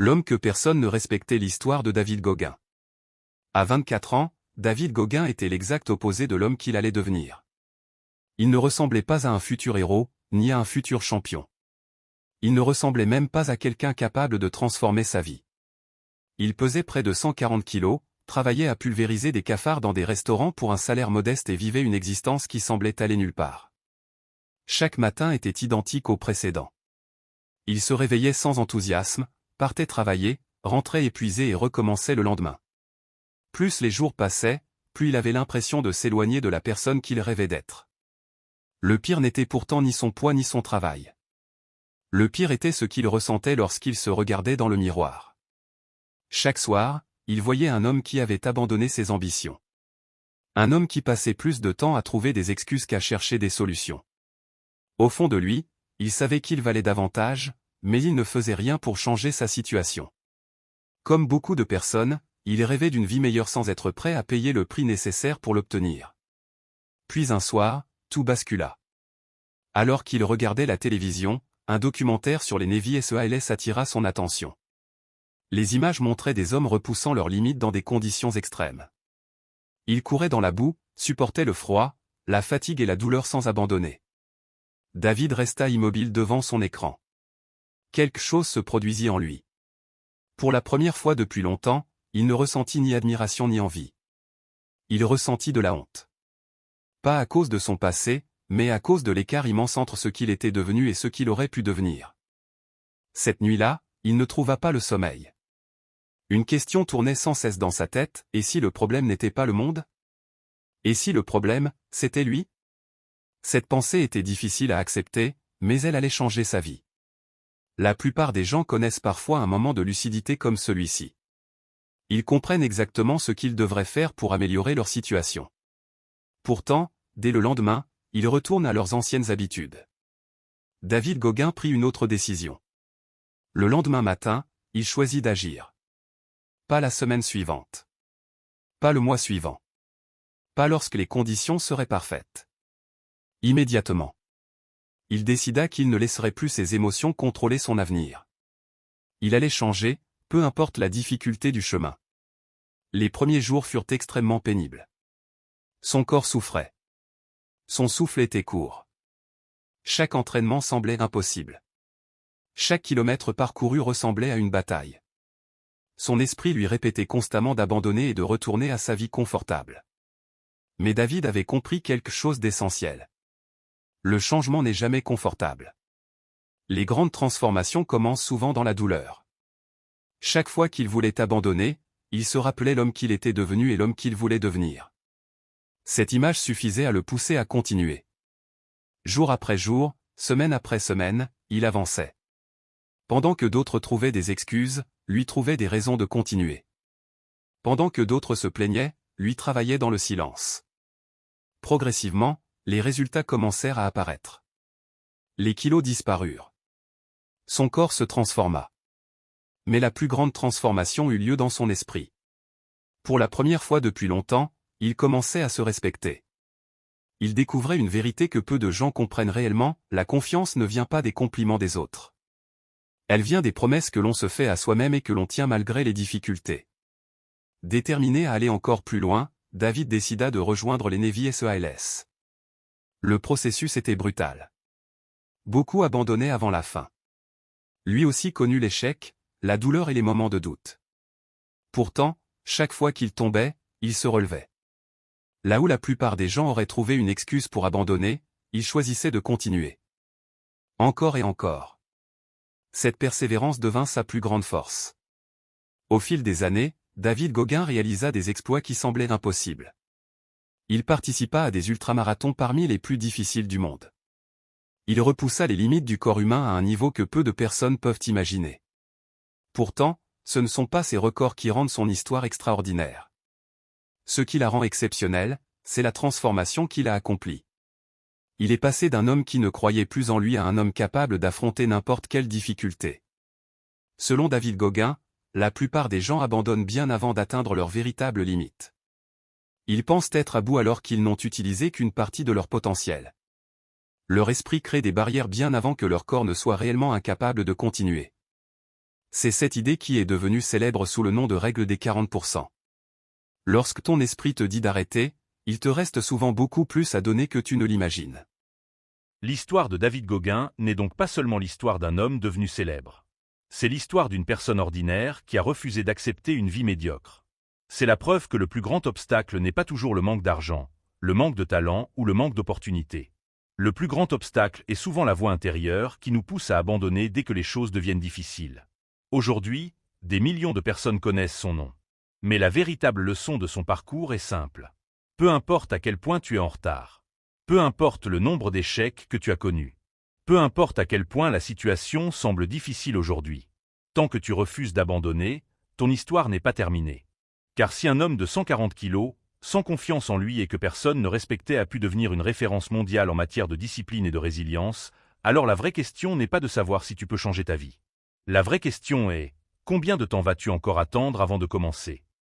L'homme que personne ne respectait. L'histoire de David Gauguin. À 24 ans, David Gauguin était l'exact opposé de l'homme qu'il allait devenir. Il ne ressemblait pas à un futur héros, ni à un futur champion. Il ne ressemblait même pas à quelqu'un capable de transformer sa vie. Il pesait près de 140 kilos, travaillait à pulvériser des cafards dans des restaurants pour un salaire modeste et vivait une existence qui semblait aller nulle part. Chaque matin était identique au précédent. Il se réveillait sans enthousiasme, partait travailler, rentrait épuisé et recommençait le lendemain. Plus les jours passaient, plus il avait l'impression de s'éloigner de la personne qu'il rêvait d'être. Le pire n'était pourtant ni son poids ni son travail. Le pire était ce qu'il ressentait lorsqu'il se regardait dans le miroir. Chaque soir, il voyait un homme qui avait abandonné ses ambitions. Un homme qui passait plus de temps à trouver des excuses qu'à chercher des solutions. Au fond de lui, il savait qu'il valait davantage, mais il ne faisait rien pour changer sa situation. Comme beaucoup de personnes, il rêvait d'une vie meilleure sans être prêt à payer le prix nécessaire pour l'obtenir. Puis un soir, tout bascula. Alors qu'il regardait la télévision, un documentaire sur les Navy SEALs attira son attention. Les images montraient des hommes repoussant leurs limites dans des conditions extrêmes. Ils couraient dans la boue, supportaient le froid, la fatigue et la douleur sans abandonner. David resta immobile devant son écran. Quelque chose se produisit en lui. Pour la première fois depuis longtemps, il ne ressentit ni admiration ni envie. Il ressentit de la honte. Pas à cause de son passé, mais à cause de l'écart immense entre ce qu'il était devenu et ce qu'il aurait pu devenir. Cette nuit-là, il ne trouva pas le sommeil. Une question tournait sans cesse dans sa tête, et si le problème n'était pas le monde? Et si le problème, c'était lui? Cette pensée était difficile à accepter, mais elle allait changer sa vie. La plupart des gens connaissent parfois un moment de lucidité comme celui-ci. Ils comprennent exactement ce qu'ils devraient faire pour améliorer leur situation. Pourtant, dès le lendemain, ils retournent à leurs anciennes habitudes. David Gauguin prit une autre décision. Le lendemain matin, il choisit d'agir. Pas la semaine suivante. Pas le mois suivant. Pas lorsque les conditions seraient parfaites. Immédiatement. Il décida qu'il ne laisserait plus ses émotions contrôler son avenir. Il allait changer, peu importe la difficulté du chemin. Les premiers jours furent extrêmement pénibles. Son corps souffrait. Son souffle était court. Chaque entraînement semblait impossible. Chaque kilomètre parcouru ressemblait à une bataille. Son esprit lui répétait constamment d'abandonner et de retourner à sa vie confortable. Mais David avait compris quelque chose d'essentiel. Le changement n'est jamais confortable. Les grandes transformations commencent souvent dans la douleur. Chaque fois qu'il voulait abandonner, il se rappelait l'homme qu'il était devenu et l'homme qu'il voulait devenir. Cette image suffisait à le pousser à continuer. Jour après jour, semaine après semaine, il avançait. Pendant que d'autres trouvaient des excuses, lui trouvait des raisons de continuer. Pendant que d'autres se plaignaient, lui travaillait dans le silence. Progressivement, les résultats commencèrent à apparaître. Les kilos disparurent. Son corps se transforma. Mais la plus grande transformation eut lieu dans son esprit. Pour la première fois depuis longtemps, il commençait à se respecter. Il découvrait une vérité que peu de gens comprennent réellement, la confiance ne vient pas des compliments des autres. Elle vient des promesses que l'on se fait à soi-même et que l'on tient malgré les difficultés. Déterminé à aller encore plus loin, David décida de rejoindre les Navy SEALs. Le processus était brutal. Beaucoup abandonnaient avant la fin. Lui aussi connut l'échec, la douleur et les moments de doute. Pourtant, chaque fois qu'il tombait, il se relevait. Là où la plupart des gens auraient trouvé une excuse pour abandonner, il choisissait de continuer. Encore et encore. Cette persévérance devint sa plus grande force. Au fil des années, David Gauguin réalisa des exploits qui semblaient impossibles. Il participa à des ultramarathons parmi les plus difficiles du monde. Il repoussa les limites du corps humain à un niveau que peu de personnes peuvent imaginer. Pourtant, ce ne sont pas ces records qui rendent son histoire extraordinaire. Ce qui la rend exceptionnelle, c'est la transformation qu'il a accomplie. Il est passé d'un homme qui ne croyait plus en lui à un homme capable d'affronter n'importe quelle difficulté. Selon David Gauguin, la plupart des gens abandonnent bien avant d'atteindre leurs véritables limites. Ils pensent être à bout alors qu'ils n'ont utilisé qu'une partie de leur potentiel. Leur esprit crée des barrières bien avant que leur corps ne soit réellement incapable de continuer. C'est cette idée qui est devenue célèbre sous le nom de règle des 40%. Lorsque ton esprit te dit d'arrêter, il te reste souvent beaucoup plus à donner que tu ne l'imagines. L'histoire de David Gauguin n'est donc pas seulement l'histoire d'un homme devenu célèbre. C'est l'histoire d'une personne ordinaire qui a refusé d'accepter une vie médiocre. C'est la preuve que le plus grand obstacle n'est pas toujours le manque d'argent, le manque de talent ou le manque d'opportunités. Le plus grand obstacle est souvent la voix intérieure qui nous pousse à abandonner dès que les choses deviennent difficiles. Aujourd'hui, des millions de personnes connaissent son nom. Mais la véritable leçon de son parcours est simple. Peu importe à quel point tu es en retard. Peu importe le nombre d'échecs que tu as connus. Peu importe à quel point la situation semble difficile aujourd'hui. Tant que tu refuses d'abandonner, ton histoire n'est pas terminée. Car si un homme de 140 kilos, sans confiance en lui et que personne ne respectait a pu devenir une référence mondiale en matière de discipline et de résilience, alors la vraie question n'est pas de savoir si tu peux changer ta vie. La vraie question est, combien de temps vas-tu encore attendre avant de commencer ?